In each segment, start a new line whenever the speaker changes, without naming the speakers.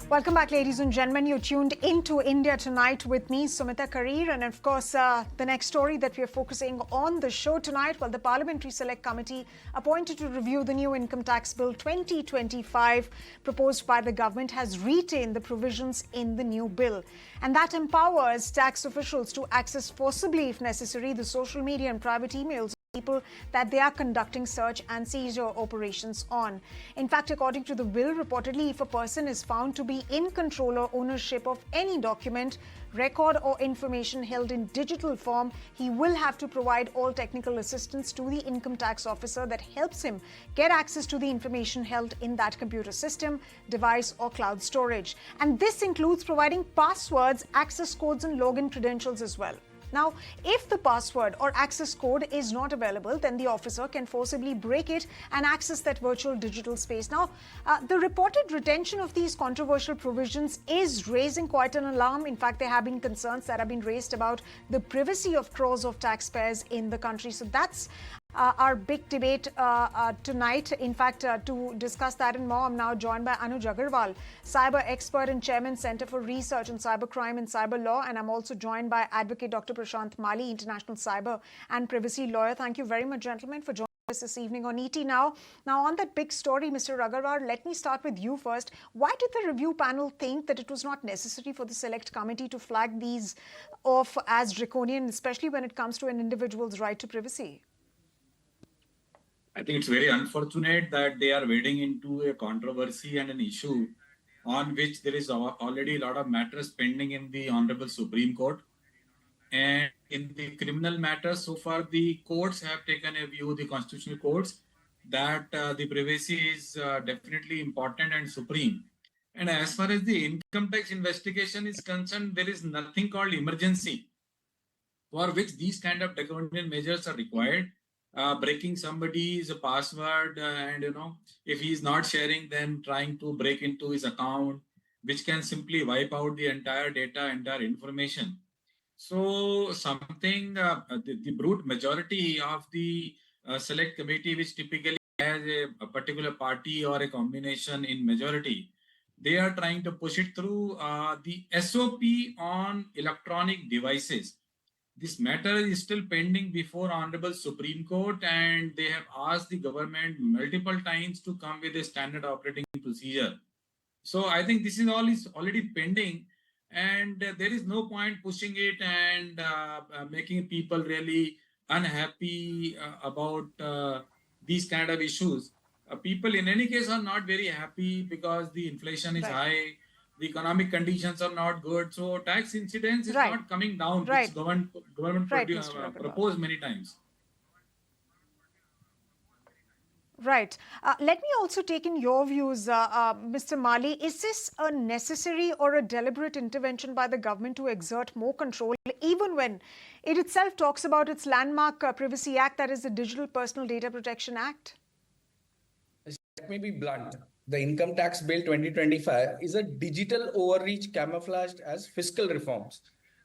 Welcome back, ladies and gentlemen. You're tuned into India Tonight with me, Sumita Karir. And of course, the next story that we are focusing on the show tonight, well, the Parliamentary Select Committee appointed to review the new Income Tax Bill 2025 proposed by the government has retained the provisions in the new bill. And that empowers tax officials to access forcibly, if necessary, the social media and private emails people that they are conducting search and seizure operations on. In fact, according to the bill, reportedly, if a person is found to be in control or ownership of any document, record or information held in digital form, he will have to provide all technical assistance to the income tax officer that helps him get access to the information held in that computer system, device or cloud storage. And this includes providing passwords, access codes and login credentials as well. Now, if the password or access code is not available, then the officer can forcibly break it and access that virtual digital space. Now, the reported retention of these controversial provisions is raising quite an alarm. In fact, there have been concerns that have been raised about the privacy of crores of taxpayers in the country. So that's our big debate tonight. In fact, to discuss that and more, I'm now joined by Anuj Agarwal, cyber expert and chairman, Center for Research on Cybercrime and Cyber Law. And I'm also joined by Advocate Dr. Prashant Mali, international cyber and privacy lawyer. Thank you very much, gentlemen, for joining us this evening on ET Now. Now, on that big story, Mr. Agarwal, let me start with you first. Why did the review panel think that it was not necessary for the select committee to flag these off as draconian, especially when it comes to an individual's right to privacy?
I think it's very unfortunate that they are wading into a controversy and an issue on which there is already a lot of matters pending in the Honorable Supreme Court. And in the criminal matters, so far the courts have taken a view, the constitutional courts, that the privacy is definitely important and supreme. And as far as the income tax investigation is concerned, there is nothing called emergency for which these kind of draconian measures are required. Breaking somebody's password and, if he's not sharing, then trying to break into his account, which can simply wipe out the entire data, entire information. So something, the brute majority of the select committee, which typically has a particular party or a combination in majority, they are trying to push it through the SOP on electronic devices. This matter is still pending before Honorable Supreme Court, and they have asked the government multiple times to come with a standard operating procedure. So I think this is all is already pending, and there is no point pushing it and making people really unhappy about these kind of issues. People in any case are not very happy because the inflation is high. The economic conditions are not good, so tax incidence is not coming down, which government proposed many times.
Right. Let me also take in your views, Mr. Mali. Is this a necessary or a deliberate intervention by the government to exert more control, even when it itself talks about its landmark Privacy Act, that is the Digital Personal Data Protection Act?
Let me be blunt. The Income Tax Bill 2025 is a digital overreach camouflaged as fiscal reforms.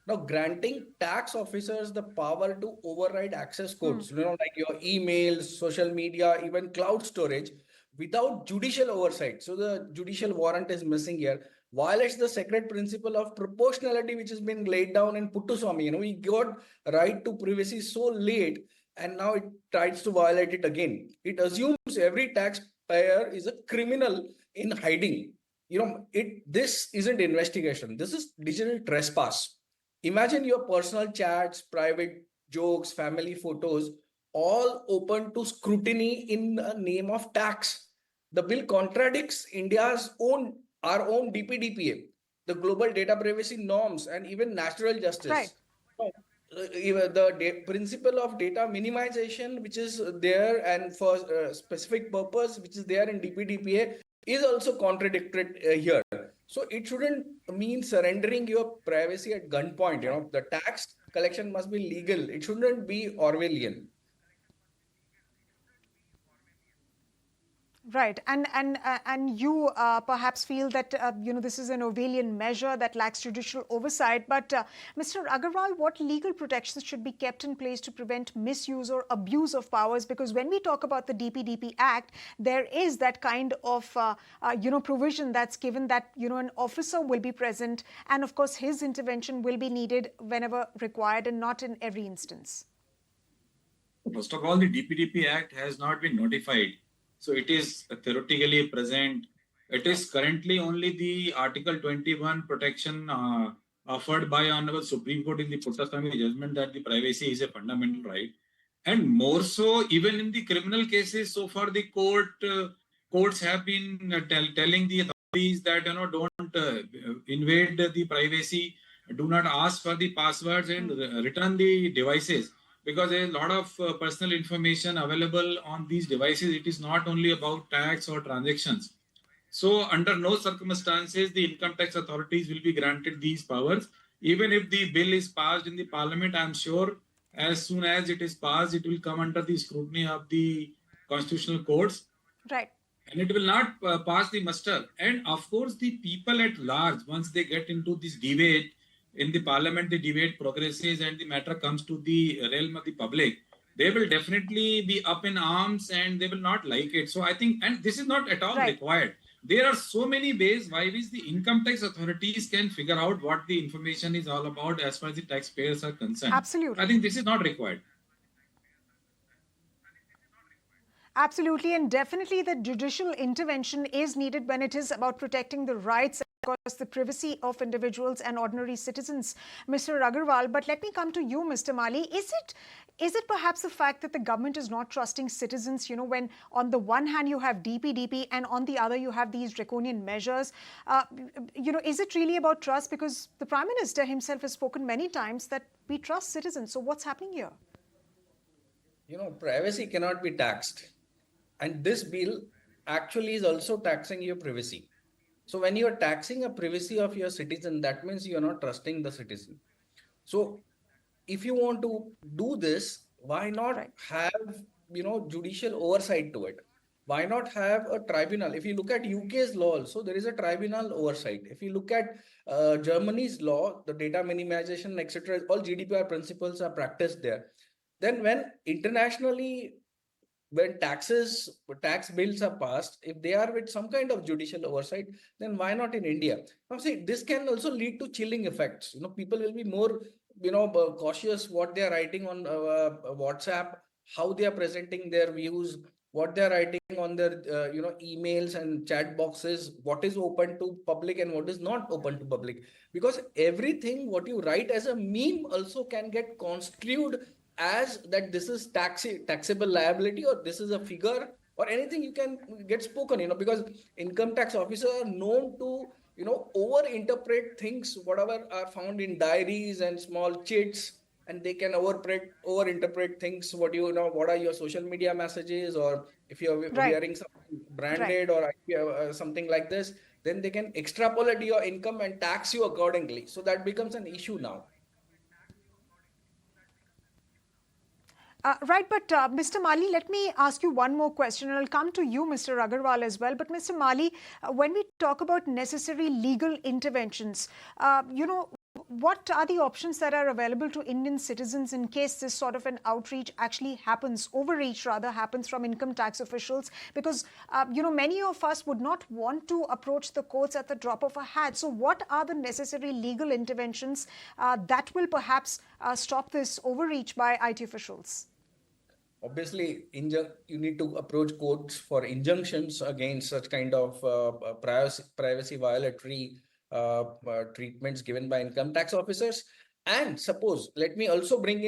Now, granting tax officers the power to override access codes, like your emails, social media, even cloud storage, without judicial oversight. So the judicial warrant is missing here. Violates the sacred principle of proportionality, which has been laid down in Puttaswamy. We got right to privacy so late, and now it tries to violate it again. It assumes every taxpayer is a criminal in hiding. This isn't investigation. This is digital trespass. Imagine your personal chats, private jokes, family photos, all open to scrutiny in the name of tax. The bill contradicts our own DPDPA, the global data privacy norms, and even natural justice.
Right.
Even the principle of data minimization, which is there and for a specific purpose, which is there in DPDPA, is also contradicted here. So it shouldn't mean surrendering your privacy at gunpoint. The tax collection must be legal. It shouldn't be Orwellian.
Right, and you perhaps feel that this is an Orwellian measure that lacks judicial oversight. But Mr. Agarwal, what legal protections should be kept in place to prevent misuse or abuse of powers? Because when we talk about the DPDP Act, there is that kind of provision that's given that an officer will be present, and of course his intervention will be needed whenever required, and not in every instance.
First of all, the DPDP Act has not been notified. So it is theoretically present. It is currently only the Article 21 protection offered by Honorable Supreme Court in the Puttaswamy judgment that the privacy is a fundamental right. And more so, even in the criminal cases, so far the courts have been telling the authorities that don't invade the privacy, do not ask for the passwords, and return the devices, because there is a lot of personal information available on these devices. It is not only about tax or transactions. So under no circumstances the income tax authorities will be granted these powers. Even if the bill is passed in the parliament, I am sure as soon as it is passed, it will come under the scrutiny of the constitutional courts.
Right.
And it will not pass the muster. And of course, the people at large, once they get into this debate in the parliament, the debate progresses and the matter comes to the realm of the public, they will definitely be up in arms and they will not like it. So I think, and this is not at all required. There are so many ways by which the income tax authorities can figure out what the information is all about as far as the taxpayers are concerned.
Absolutely.
I think this is not required.
Absolutely, and definitely the judicial intervention is needed when it is about protecting the rights and, of course, the privacy of individuals and ordinary citizens, Mr. Agarwal. But let me come to you, Mr. Mali. Is it perhaps the fact that the government is not trusting citizens, when on the one hand you have DPDP and on the other you have these draconian measures? Is it really about trust? Because the Prime Minister himself has spoken many times that we trust citizens. So what's happening here?
Privacy cannot be taxed. And this bill actually is also taxing your privacy. So when you are taxing a privacy of your citizen, that means you are not trusting the citizen. So if you want to do this, why not have, judicial oversight to it? Why not have a tribunal? If you look at UK's law also, there is a tribunal oversight. If you look at Germany's law, the data minimization, etc., all GDPR principles are practiced there. Then when internationally, when tax bills are passed, if they are with some kind of judicial oversight, then why not in India? Now see, this can also lead to chilling effects. People will be more cautious what they are writing on WhatsApp, how they are presenting their views, what they are writing on their emails and chat boxes, what is open to public and what is not open to public, because everything what you write as a meme also can get construed as that this is taxable liability, or this is a figure, or anything you can get spoken, because income tax officers are known to over interpret things whatever are found in diaries and small chits, and they can over interpret things what are your social media messages, or if you're wearing something branded or something like this, then they can extrapolate your income and tax you accordingly. So that becomes an issue now.
Right, but Mr. Mali, let me ask you one more question, and I'll come to you, Mr. Agarwal, as well. But Mr. Mali, when we talk about necessary legal interventions, what are the options that are available to Indian citizens in case this sort of an outreach actually happens, overreach rather, happens from income tax officials? Because, many of us would not want to approach the courts at the drop of a hat. So what are the necessary legal interventions that will perhaps stop this overreach by IT officials?
Obviously, you need to approach courts for injunctions against such kind of privacy violatory treatments given by income tax officers. And suppose, let me also bring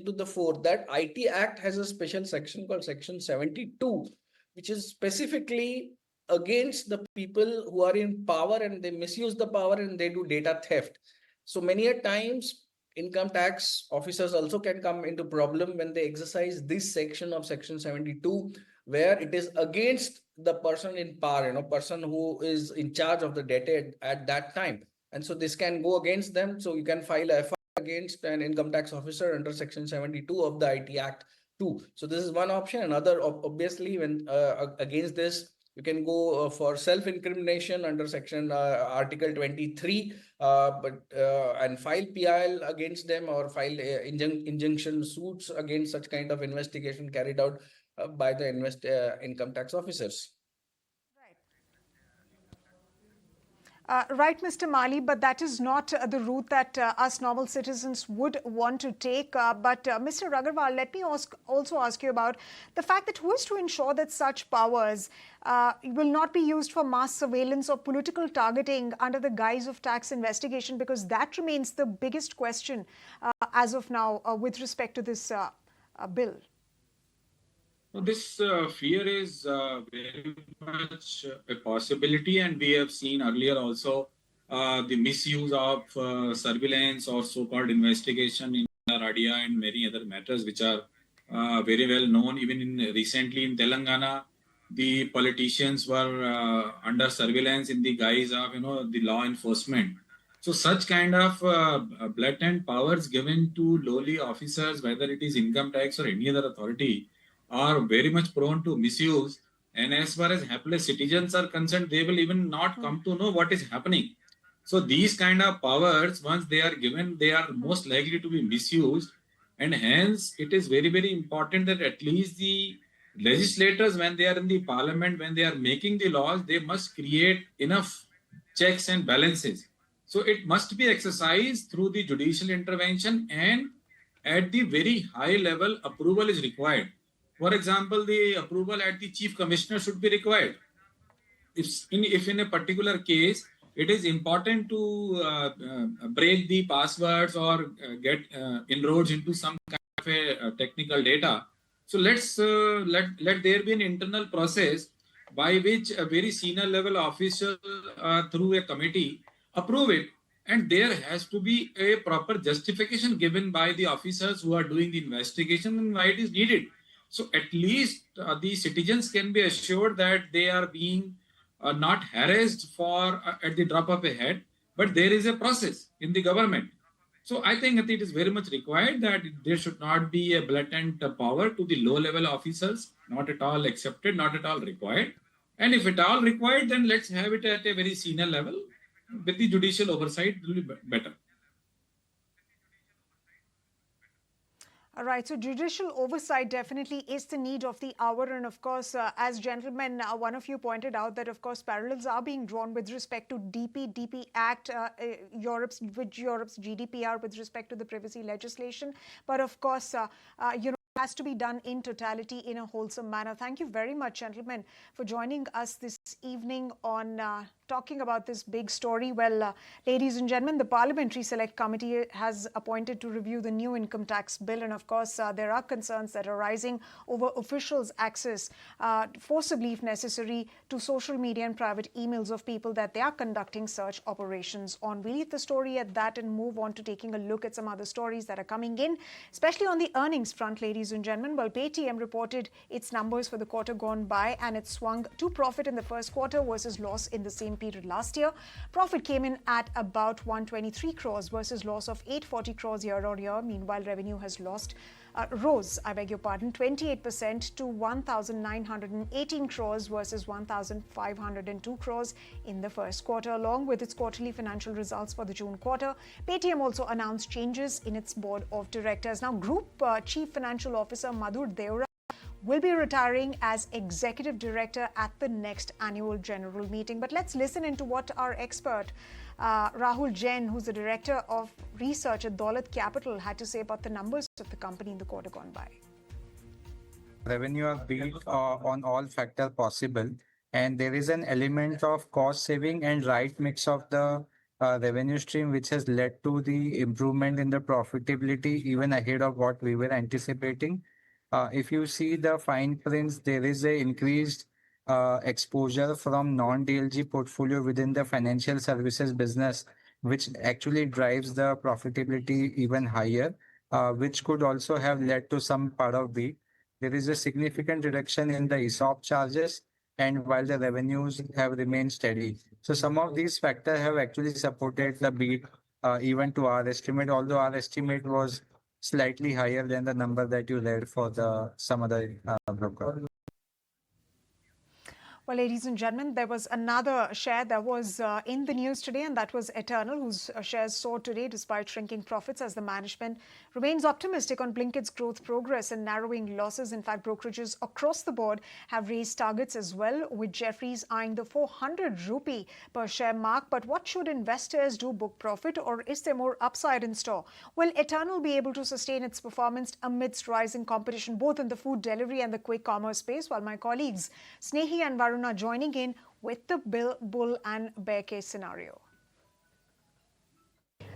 to the fore that IT Act has a special section called Section 72, which is specifically against the people who are in power and they misuse the power and they do data theft. So many a times, income tax officers also can come into problem when they exercise this section of Section 72, where it is against the person in power, person who is in charge of the data at that time. And so this can go against them. So you can file a FIR against an income tax officer under Section 72 of the IT Act too. So this is one option. Another, obviously, when against this, You can go for self-incrimination under section Article 23, and file PIL against them, or file injunction suits against such kind of investigation carried out by the income tax officers.
Right, Mr. Mali, but that is not the route that us normal citizens would want to take. But Mr. Agarwal, let me also ask you about the fact that who is to ensure that such powers will not be used for mass surveillance or political targeting under the guise of tax investigation, because that remains the biggest question as of now with respect to this bill.
This fear is very much a possibility, and we have seen earlier also the misuse of surveillance or so-called investigation in Radia and many other matters which are very well known. Even recently in Telangana, the politicians were under surveillance in the guise of the law enforcement. So such kind of blatant powers given to lowly officers, whether it is income tax or any other authority, are very much prone to misuse. And as far as helpless citizens are concerned, they will even not come to know what is happening. So these kind of powers, once they are given, they are most likely to be misused. And hence, it is very, very important that at least the legislators, when they are in the parliament, when they are making the laws, they must create enough checks and balances. So it must be exercised through the judicial intervention, and at the very high level, approval is required. For example, the approval at the chief commissioner should be required. If in a particular case, it is important to break the passwords or get inroads into some kind of a technical data. So let there be an internal process by which a very senior level official through a committee approve it, and there has to be a proper justification given by the officers who are doing the investigation and why it is needed. So at least the citizens can be assured that they are being not harassed for at the drop of a hat, but there is a process in the government. So I think that it is very much required that there should not be a blatant power to the low level officers, not at all accepted, not at all required. And if at all required, then let's have it at a very senior level with the judicial oversight will be better.
All right, so judicial oversight definitely is the need of the hour. And of course, as gentlemen, one of you pointed out that, of course, parallels are being drawn with respect to DP Act, Europe's GDPR with respect to the privacy legislation. But of course, has to be done in totality in a wholesome manner. Thank you very much, gentlemen, for joining us this evening on talking about this big story. Well, ladies and gentlemen, the Parliamentary Select Committee has appointed to review the new income tax bill. And of course, there are concerns that are rising over officials' access, forcibly if necessary, to social media and private emails of people that they are conducting search operations on. We leave the story at that and move on to taking a look at some other stories that are coming in, especially on the earnings front, ladies and gentlemen. Well, Paytm reported its numbers for the quarter gone by, and it swung to profit in the first quarter versus loss in the same period last year. Profit came in at about 123 crores versus loss of 840 crores year on year. Meanwhile, revenue has rose 28% to 1,918 crores versus 1,502 crores in the first quarter. Along with its quarterly financial results for the June quarter, Paytm also announced changes in its board of directors. Now, Group Chief Financial Officer Madhur Deora will be retiring as executive director at the next annual general meeting. But let's listen into what our expert Rahul Jain, who's the director of research at Daulat Capital, had to say about the numbers of the company in the quarter gone by.
Revenue are built on all factors possible, and there is an element of cost saving and right mix of the revenue stream, which has led to the improvement in the profitability even ahead of what we were anticipating. If you see the fine prints, there is a increased exposure from non-DLG portfolio within the financial services business, which actually drives the profitability even higher, which could also have led to some part of beat. There is a significant reduction in the ESOP charges, and while the revenues have remained steady. So some of these factors have actually supported the beat even to our estimate, although our estimate was slightly higher than the number that you read for some other broker.
Well, ladies and gentlemen, there was another share that was in the news today, and that was Eternal, whose shares soared today despite shrinking profits as the management remains optimistic on Blinkit's growth progress and narrowing losses. In fact, brokerages across the board have raised targets as well, with Jefferies eyeing the 400 rupee per share mark. But what should investors do? Book profit, or is there more upside in store? Will Eternal be able to sustain its performance amidst rising competition both in the food delivery and the quick commerce space? While my colleagues Snehi and Varun are joining in with the bull and bear case scenario.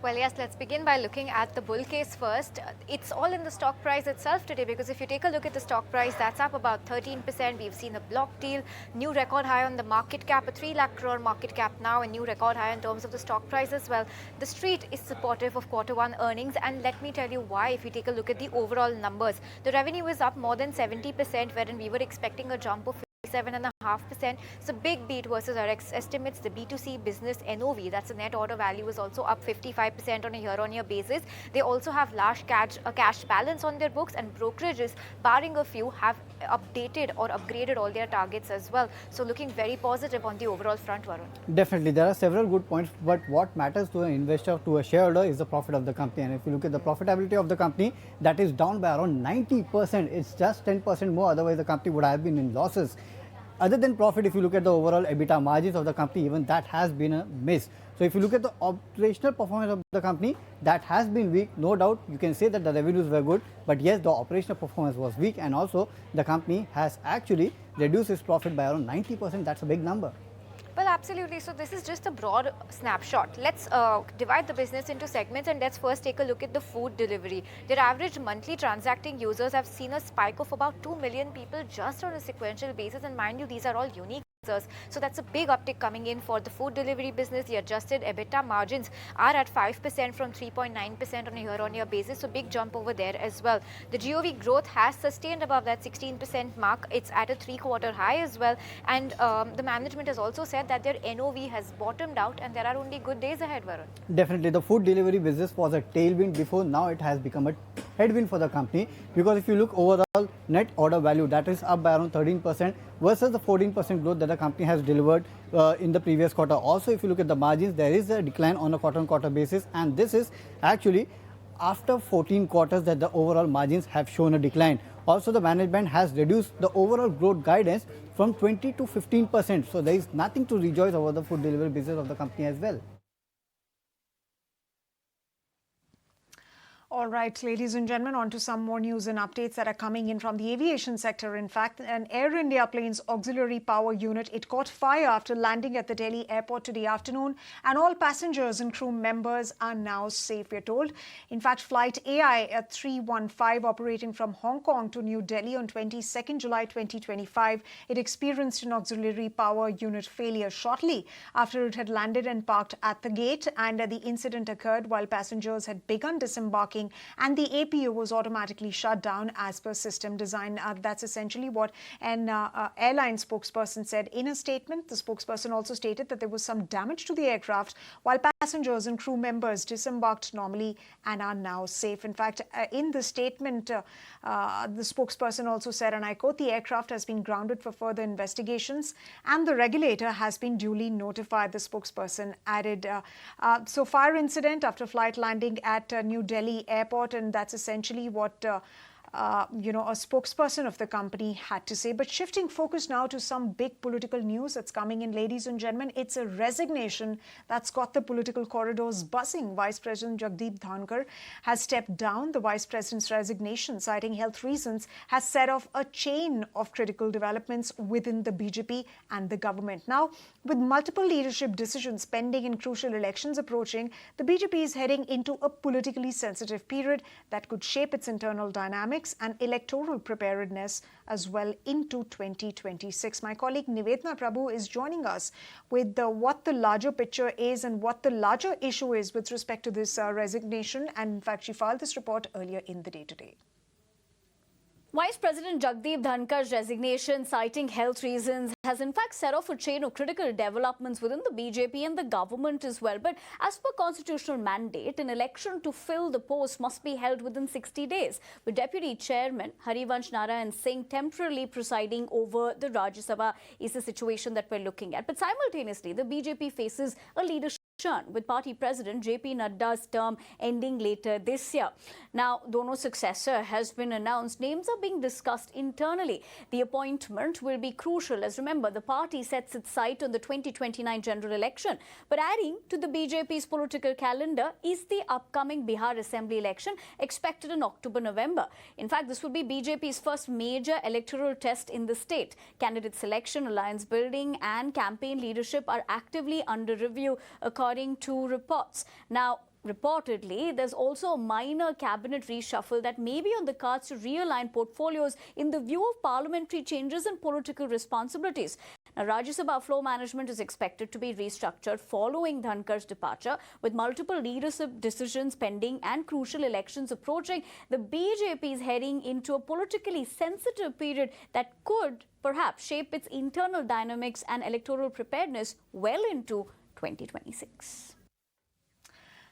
Well, yes, let's begin by looking at the bull case first. It's all in the stock price itself today, because if you take a look at the stock price, that's up about 13%. We've seen a block deal, new record high on the market cap, a 3 lakh crore market cap now, a new record high in terms of the stock price as well. The street is supportive of Q1 earnings, and let me tell you why. If you take a look at the overall numbers, the revenue is up more than 70%, wherein we were expecting a jump of 7.5%. So big beat versus our estimates. The B2C business NOV, that's the net order value, is also up 55% on a year-on-year basis. They also have large cash balance on their books, and brokerages, barring a few, have updated or upgraded all their targets as well. So looking very positive on the overall front, Varun.
Definitely, there are several good points, but what matters to an investor, to a shareholder, is the profit of the company. And if you look at the profitability of the company, that is down by around 90%. It's just 10% more, otherwise the company would have been in losses. Other than profit, if you look at the overall EBITDA margins of the company, even that has been a miss. So if you look at the operational performance of the company, that has been weak. No doubt, you can say that the revenues were good, but yes, the operational performance was weak, and also the company has actually reduced its profit by around 90%. That's a big number.
Well, absolutely. So this is just a broad snapshot. Let's divide the business into segments, and let's first take a look at the food delivery. Their average monthly transacting users have seen a spike of about 2 million people just on a sequential basis, and mind you, these are all unique users. So that's a big uptick coming in for the food delivery business. The adjusted EBITDA margins are at 5% from 3.9% on a year-on-year basis. So big jump over there as well. The GOV growth has sustained above that 16% mark. It's at a 3-quarter high as well. And the management has also said that their NOV has bottomed out and there are only good days ahead, Varun.
Definitely, the food delivery business was a tailwind before. Now it has become a headwind for the company, because if you look overall net order value, that is up by around 13% versus the 14% growth that the company has delivered in the previous quarter. Also, if you look at the margins, there is a decline on a quarter-on-quarter basis, and this is actually after 14 quarters that the overall margins have shown a decline. Also, the management has reduced the overall growth guidance from 20 to 15%. So there is nothing to rejoice over the food delivery business of the company as well.
All right, ladies and gentlemen, on to some more news and updates that are coming in from the aviation sector. In fact, an Air India plane's auxiliary power unit, it caught fire after landing at the Delhi airport today afternoon, and all passengers and crew members are now safe, we're told. In fact, flight AI 315 operating from Hong Kong to New Delhi on 22nd July 2025, it experienced an auxiliary power unit failure shortly after it had landed and parked at the gate, and the incident occurred while passengers had begun disembarking, and the APU was automatically shut down as per system design. That's essentially what an airline spokesperson said in a statement. The spokesperson also stated that there was some damage to the aircraft while passengers and crew members disembarked normally and are now safe. In fact, in the statement, the spokesperson also said, and I quote, "The aircraft has been grounded for further investigations and the regulator has been duly notified," the spokesperson added. So fire incident after flight landing at New Delhi airport, and that's essentially what a spokesperson of the company had to say. But shifting focus now to some big political news that's coming in, ladies and gentlemen, it's a resignation that's got the political corridors buzzing. Vice President Jagdeep Dhankar has stepped down. The Vice President's resignation, citing health reasons, has set off a chain of critical developments within the BJP and the government. Now, with multiple leadership decisions pending and crucial elections approaching, the BJP is heading into a politically sensitive period that could shape its internal dynamics and electoral preparedness as well into 2026. My colleague Nivedna Prabhu is joining us with what the larger picture is and what the larger issue is with respect to this resignation. And in fact, she filed this report earlier in the day today.
Vice President Jagdeep Dhankar's resignation, citing health reasons, has in fact set off a chain of critical developments within the BJP and the government as well. But as per constitutional mandate, an election to fill the post must be held within 60 days, with Deputy Chairman Harivansh Narayan Singh temporarily presiding over the Rajya Sabha is the situation that we're looking at. But simultaneously, the BJP faces a leadership with party president JP Nadda's term ending later this year. Now, Dono's successor has been announced. Names are being discussed internally. The appointment will be crucial, as remember, the party sets its sight on the 2029 general election. But adding to the BJP's political calendar is the upcoming Bihar Assembly election expected in October-November. In fact, this will be BJP's first major electoral test in the state. Candidate selection, alliance building and campaign leadership are actively under review, according to reports. Now, reportedly, there's also a minor cabinet reshuffle that may be on the cards to realign portfolios in the view of parliamentary changes and political responsibilities. Now, Rajya Sabha flow management is expected to be restructured following Dhankar's departure, with multiple leadership decisions pending and crucial elections approaching. The BJP is heading into a politically sensitive period that could perhaps shape its internal dynamics and electoral preparedness well into 2026.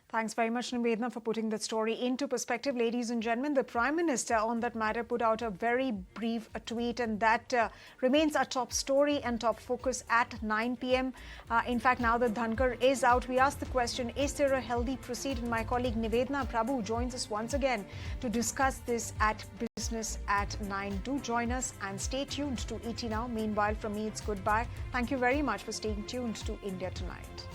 Thanks very much, Nivedna, for putting that story into perspective. Ladies and gentlemen, the Prime Minister on that matter put out a very brief tweet, and that remains our top story and top focus at 9 p.m. In fact, now that Dhankar is out, we ask the question, is there a healthy precedent? My colleague Nivedna Prabhu joins us once again to discuss this at Business at 9. Do join us and stay tuned to ET Now. Meanwhile, from me, it's goodbye. Thank you very much for staying tuned to India Tonight.